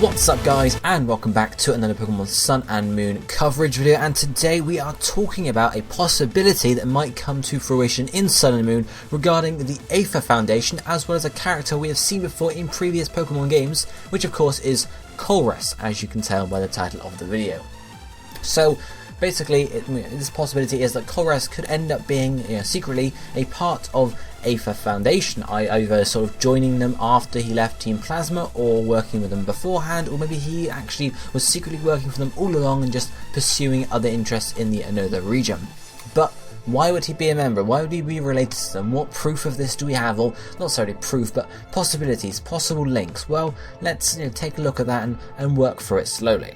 What's up guys, and welcome back to another Pokemon Sun and Moon coverage video, and today we are talking about a possibility that might come to fruition in Sun and Moon regarding the Aether Foundation, as well as a character we have seen before in previous Pokemon games, which of course is Colress, as you can tell by the title of the video. So basically, this possibility is that Korres could end up being secretly a part of Aether Foundation, either sort of joining them after he left Team Plasma, or working with them beforehand, or maybe he actually was secretly working for them all along and just pursuing other interests in the Aether region. But why would he be a member? Why would he be related to them? What proof of this do we have? Or not necessarily proof, but possibilities, possible links. Well, let's take a look at that and work through it slowly.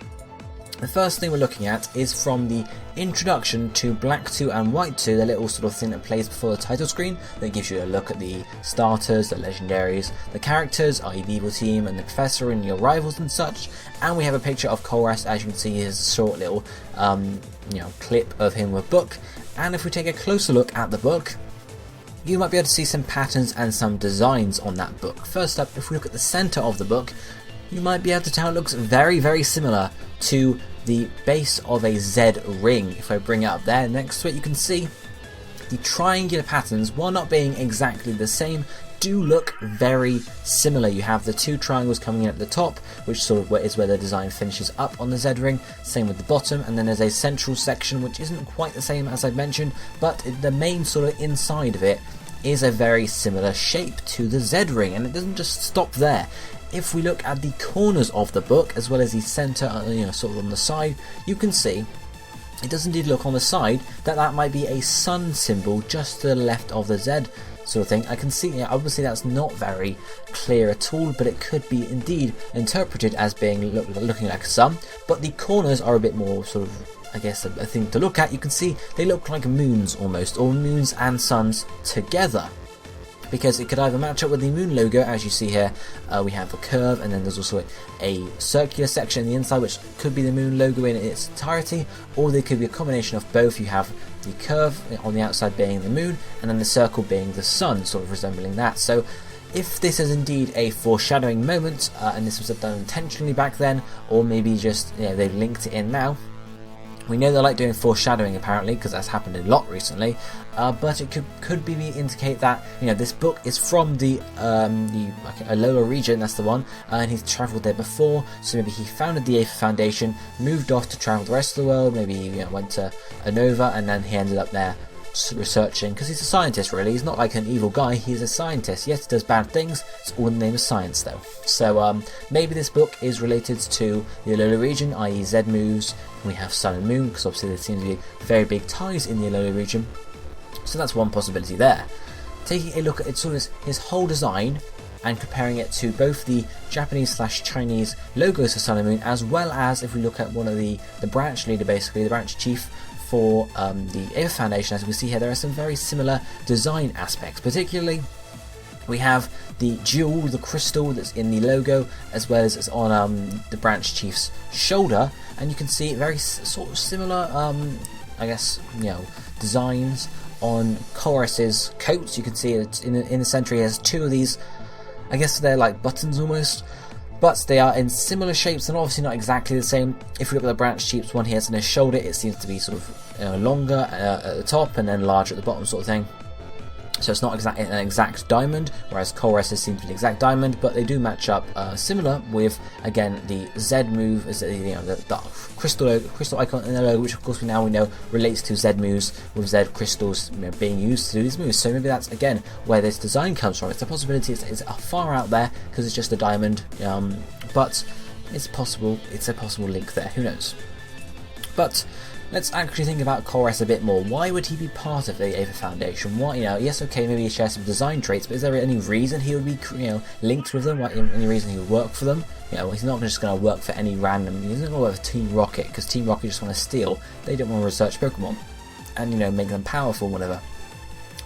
The first thing we're looking at is from the introduction to Black 2 and White 2, the little sort of thing that plays before the title screen that gives you a look at the starters, the legendaries, the characters, i.e. the evil team and the professor and your rivals and such, and we have a picture of Colress. As you can see, his short little clip of him with book, and if we take a closer look at the book, you might be able to see some patterns and some designs on that book. First up, if we look at the centre of the book, you might be able to tell it looks very, very similar to the base of a Z ring. If I bring it up there next to it, you can see the triangular patterns, while not being exactly the same, do look very similar. You have the two triangles coming in at the top, which sort of is where the design finishes up on the Z ring, same with the bottom, and then there's a central section which isn't quite the same as I mentioned, but the main sort of inside of it is a very similar shape to the Z ring, and it doesn't just stop there. If we look at the corners of the book, as well as the centre, sort of on the side, you can see it does indeed look on the side that might be a sun symbol just to the left of the Z sort of thing. I can see, obviously that's not very clear at all, but it could be indeed interpreted as being looking like a sun. But the corners are a bit more sort of, I guess, a thing to look at. You can see they look like moons almost, or moons and suns together, because it could either match up with the moon logo, as you see here. We have a curve, and then there's also a circular section on the inside which could be the moon logo in its entirety, or they could be a combination of both. You have the curve on the outside being the moon, and then the circle being the sun, sort of resembling that. So if this is indeed a foreshadowing moment, and this was done intentionally back then, or maybe just they've linked it in now. We know they like doing foreshadowing apparently, because that's happened a lot recently, but it could be indicate that this book is from the Alola region, that's the one, and he's travelled there before, so maybe he founded the Aether Foundation, moved off to travel the rest of the world, maybe he went to Unova, and then he ended up there researching, because he's a scientist really. He's not like an evil guy, he's a scientist. Yes, he does bad things, it's all in the name of science though. So maybe this book is related to the Alola region, i.e. Z moves. We have Sun and Moon, because obviously there seems to be very big ties in the Alola region, so that's one possibility there. Taking a look at his whole design and comparing it to both the Japanese/Chinese logos for Sun and Moon, as well as if we look at one of the branch leader, basically the branch chief for the Aether Foundation, as we can see here, there are some very similar design aspects. Particularly, we have the jewel, the crystal that's in the logo, as well as it's on the branch chief's shoulder, and you can see very sort of similar, I guess, designs on Korres's coats. You can see it in the centre. He has two of these. I guess they're like buttons almost, but they are in similar shapes and obviously not exactly the same. If we look at the branch chief's one he has on his shoulder, it seems to be sort of longer at the top and then larger at the bottom, sort of thing. So it's not an exact diamond, whereas Korres seems to be an exact diamond, but they do match up similar with, again, the Z move, as the crystal icon in the logo, which of course we know relates to Z moves, with Z crystals being used to do these moves. So maybe that's again where this design comes from. It's a possibility. It's far out there because it's just a diamond, but it's possible. It's a possible link there. Who knows? But let's actually think about Korres a bit more. Why would he be part of the Aether Foundation? Why, yes, okay, maybe he shares some design traits, but is there any reason he would be, linked with them? Any reason he would work for them? He's not just going to work for any random. He's not going to work for Team Rocket, because Team Rocket just want to steal. They don't want to research Pokemon and make them powerful, whatever.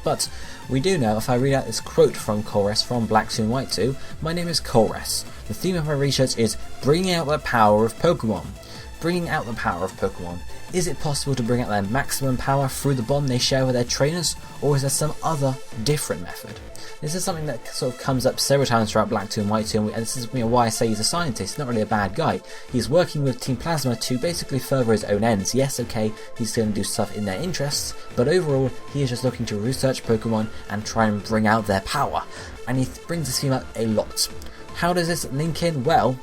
But we do know, if I read out this quote from Korres from Black 2 and White 2, "My name is Korres. The theme of my research is bringing out the power of Pokemon. bringing out the power of Pokemon. Is it possible to bring out their maximum power through the bond they share with their trainers, or is there some other different method? This is something that sort of comes up several times throughout Black 2 and White 2, and this is why I say he's a scientist. He's not really a bad guy. He's working with Team Plasma to basically further his own ends. Yes, okay, he's going to do stuff in their interests, but overall he is just looking to research Pokemon and try and bring out their power. And he brings this theme up a lot. How does this link in? Well,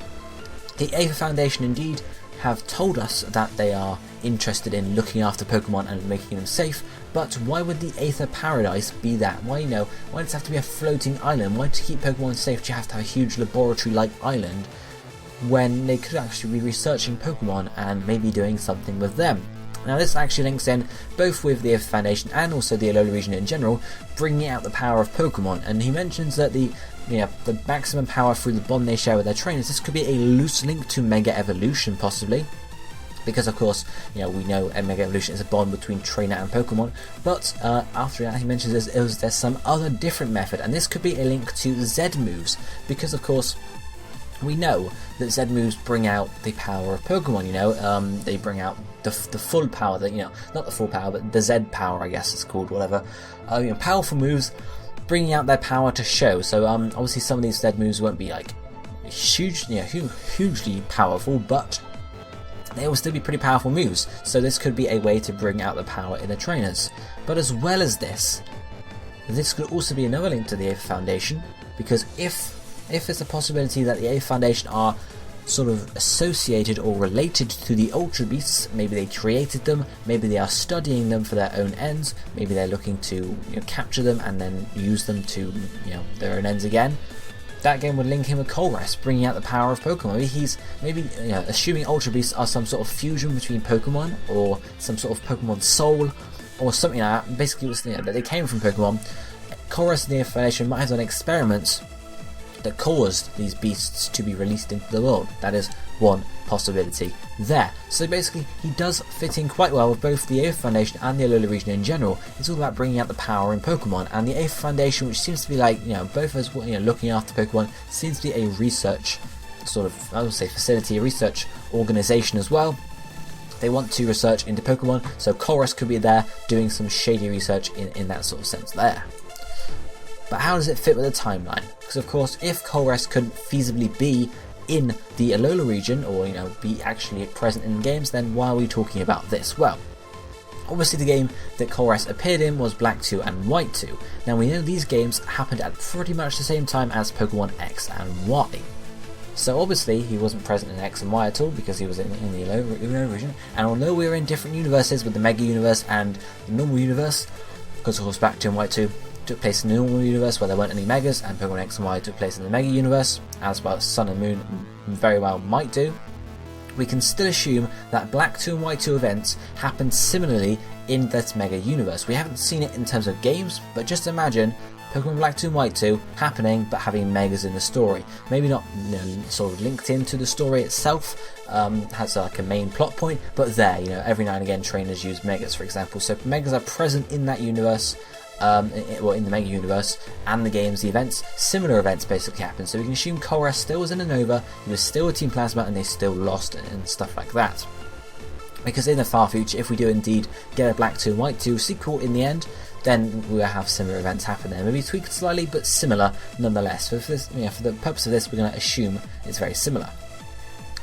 the Aether Foundation indeed have told us that they are interested in looking after Pokemon and making them safe, but why would the Aether Paradise be that? Why does it have to be a floating island? Why to keep Pokemon safe do you have to have a huge laboratory-like island when they could actually be researching Pokemon and maybe doing something with them? Now this actually links in both with the Aether Foundation and also the Alola region in general, bringing out the power of Pokemon, and he mentions that the maximum power through the bond they share with their trainers. This could be a loose link to Mega Evolution possibly, because of course we know Mega Evolution is a bond between trainer and Pokemon, but after that he mentions there's some other different method, and this could be a link to Z moves, because of course we know that Z moves bring out the power of Pokemon. They bring out the full power, that not the full power, but the Z power, I guess it's called, whatever. Powerful moves bringing out their power to show. So obviously some of these Z moves won't be like hugely powerful, but they will still be pretty powerful moves. So this could be a way to bring out the power in the trainers. But as well as this could also be another link to the Aether Foundation, because if there's a possibility that the Aether Foundation are sort of associated or related to the Ultra Beasts, maybe they created them, maybe they are studying them for their own ends, maybe they're looking to capture them and then use them to their own ends again. That game would link him with Colress, bringing out the power of Pokemon. Maybe assuming Ultra Beasts are some sort of fusion between Pokemon or some sort of Pokemon soul or something like that. Basically, that they came from Pokemon. Korres and the Aether Foundation might have done experiments that caused these beasts to be released into the world. That is one possibility there. So basically he does fit in quite well with both the Aether Foundation and the Alola region in general. It's all about bringing out the power in Pokemon, and the Aether Foundation, which seems to be like both as looking after Pokemon, seems to be a research sort of, I would say, facility, a research organization as well. They want to research into Pokemon, so Korres could be there doing some shady research in that sort of sense there. But how does it fit with the timeline? Because of course, if Korres couldn't feasibly be in the Alola region, or be actually present in games, then why are we talking about this? Well, obviously the game that Korres appeared in was Black 2 and White 2. Now we know these games happened at pretty much the same time as Pokemon X and Y. So obviously he wasn't present in X and Y at all, because he was in the Alola region. And although we were in different universes with the Mega Universe and the normal universe, because of course Black 2 and White 2 took place in the normal universe where there weren't any Megas, and Pokemon X and Y took place in the Mega Universe, as well as Sun and Moon very well might do, we can still assume that Black 2 and White 2 events happened similarly in that Mega Universe. We haven't seen it in terms of games, but just imagine Pokemon Black 2 and White 2 happening but having Megas in the story. Maybe not sort of linked into the story itself, has like a main plot point, but there, every now and again trainers use Megas, for example. So Megas are present in that universe, in the Mega Universe, and the games, the events, similar events basically happen. So we can assume Korres still was in a Nova, he was still a Team Plasma, and they still lost and stuff like that. Because in the far future, if we do indeed get a Black 2 and White 2 sequel in the end, then we will have similar events happen there. Maybe tweaked slightly, but similar nonetheless. So for this, for the purpose of this, we're going to assume it's very similar.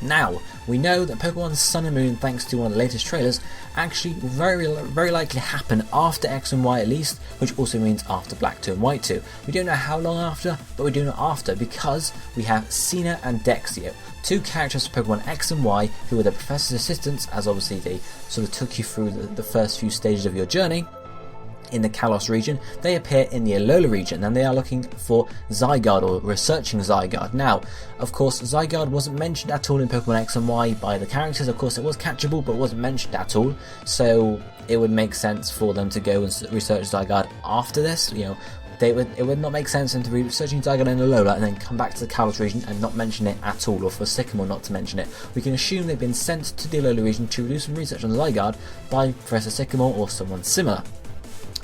Now, we know that Pokemon Sun and Moon, thanks to one of the latest trailers, actually very likely happen after X and Y at least, which also means after Black 2 and White 2. We don't know how long after, but we do know after, because we have Cena and Dexio, two characters from Pokemon X and Y who were the Professor's assistants, as obviously they sort of took you through the first few stages of your journey. In the Kalos region, they appear in the Alola region, and they are looking for Zygarde, or researching Zygarde. Now, of course, Zygarde wasn't mentioned at all in Pokemon X and Y by the characters. Of course, it was catchable, but wasn't mentioned at all. So it would make sense for them to go and research Zygarde after this. It would not make sense for them to be researching Zygarde in Alola and then come back to the Kalos region and not mention it at all, or for Sycamore not to mention it. We can assume they've been sent to the Alola region to do some research on Zygarde by Professor Sycamore or someone similar.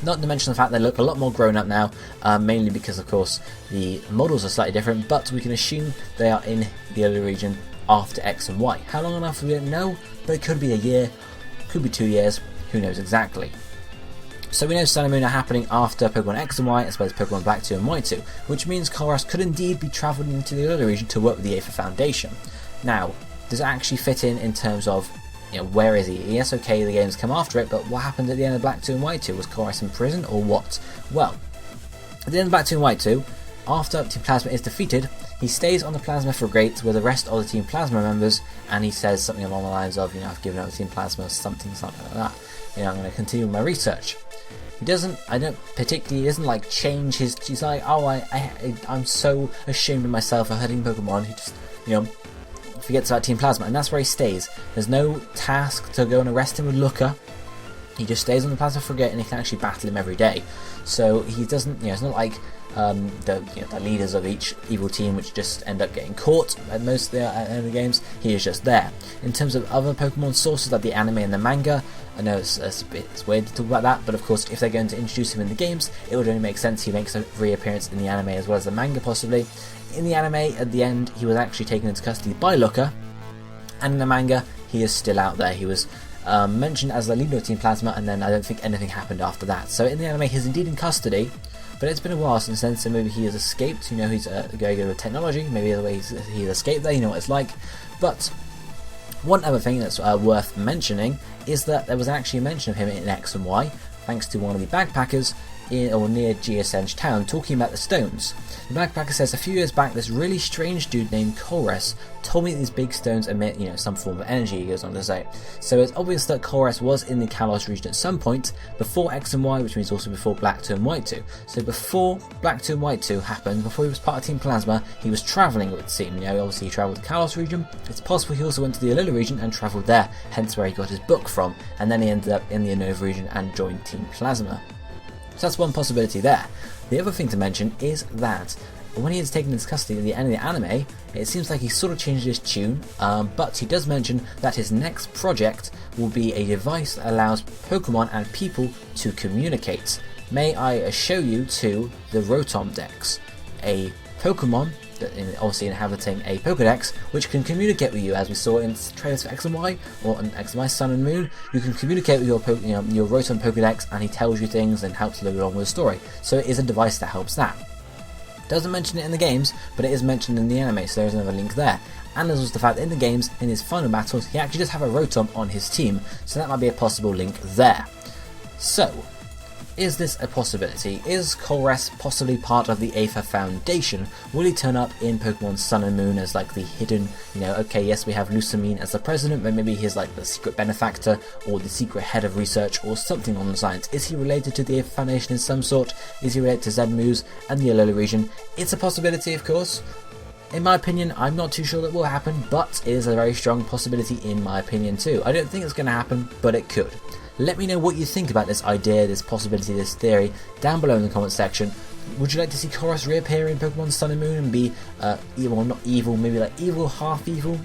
Not to mention the fact they look a lot more grown up now, mainly because of course the models are slightly different, but we can assume they are in the Alola region after X and Y. How long enough we don't know, but it could be a year, could be 2 years, who knows exactly. So we know Sun and Moon are happening after Pokemon X and Y, as well as Pokemon Black 2 and White 2, which means Korres could indeed be travelling into the Aether region to work with the Aether Foundation. Now, does it actually fit in terms of, where is he? Yes, okay, the games come after it, but what happened at the end of Black 2 and White 2? Was Korres in prison or what? Well, at the end of Black 2 and White 2, after Team Plasma is defeated, he stays on the Plasma Frigate with the rest of the Team Plasma members, and he says something along the lines of, I've given up Team Plasma, something like that. I'm going to continue my research. He doesn't like change he's like, I'm so ashamed of myself for hurting Pokemon. He just, forgets about Team Plasma, and that's where he stays. There's no task to go and arrest him with Looker. He just stays on the Plasma Frigate, and he can actually battle him every day. So he doesn't, it's not like the leaders of each evil team which just end up getting caught at most of the end of the games. He is just there. In terms of other Pokemon sources like the anime and the manga, I know it's weird to talk about that, but of course if they're going to introduce him in the games, it would only make sense he makes a reappearance in the anime as well as the manga possibly. In the anime, at the end, he was actually taken into custody by Looker, and in the manga, he is still out there. He was mentioned as the leader of Team Plasma, and then I don't think anything happened after that. So in the anime, he's indeed in custody, but it's been a while since then, so maybe he has escaped. He's very good with technology, maybe the way he's escaped there, what it's like. But one other thing that's worth mentioning is that there was actually a mention of him in X and Y, thanks to one of the backpackers near GSN's town talking about the stones. The backpacker says, a few years back this really strange dude named Korres told me that these big stones emit some form of energy, he goes on to say. So it's obvious that Korres was in the Kalos region at some point before X and Y, which means also before Black 2 and White 2. So before Black 2 and White 2 happened, before he was part of Team Plasma, he was travelling, it would seem. Obviously he travelled to the Kalos region. It's possible he also went to the Alola region and travelled there, hence where he got his book from, and then he ended up in the Unova region and joined Team Plasma. So that's one possibility there. The other thing to mention is that when he is taken into custody at the end of the anime, it seems like he sort of changed his tune, but he does mention that his next project will be a device that allows Pokemon and people to communicate. May I show you to the Rotom Dex, a Pokemon that obviously inhabiting a Pokedex, which can communicate with you, as we saw in trailers for X and Y, or in X and Y Sun and Moon. You can communicate with your Rotom Pokedex, and he tells you things and helps you along with the story. So it is a device that helps that. Doesn't mention it in the games, but it is mentioned in the anime, so there's another link there. And there's also the fact that in the games, in his final battles, he actually does have a Rotom on his team, so that might be a possible link there. So, is this a possibility? Is Korres possibly part of the Aether Foundation? Will he turn up in Pokemon Sun and Moon as like the hidden, okay, yes, we have Lucamine as the president, but maybe he's like the secret benefactor or the secret head of research or something on the science. Is he related to the Aether Foundation in some sort? Is he related to Zedmuse and the Alola region? It's a possibility, of course. In my opinion, I'm not too sure that will happen, but it is a very strong possibility in my opinion too. I don't think it's going to happen, but it could. Let me know what you think about this idea, this possibility, this theory, down below in the comment section. Would you like to see Korres reappear in Pokemon Sun and Moon and be evil, not evil, maybe like evil, half evil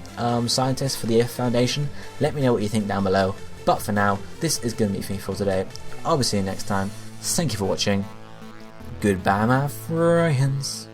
scientist for the Aether Foundation? Let me know what you think down below. But for now, this is going to be it for me for today. I'll be seeing you next time. Thank you for watching. Goodbye, my friends.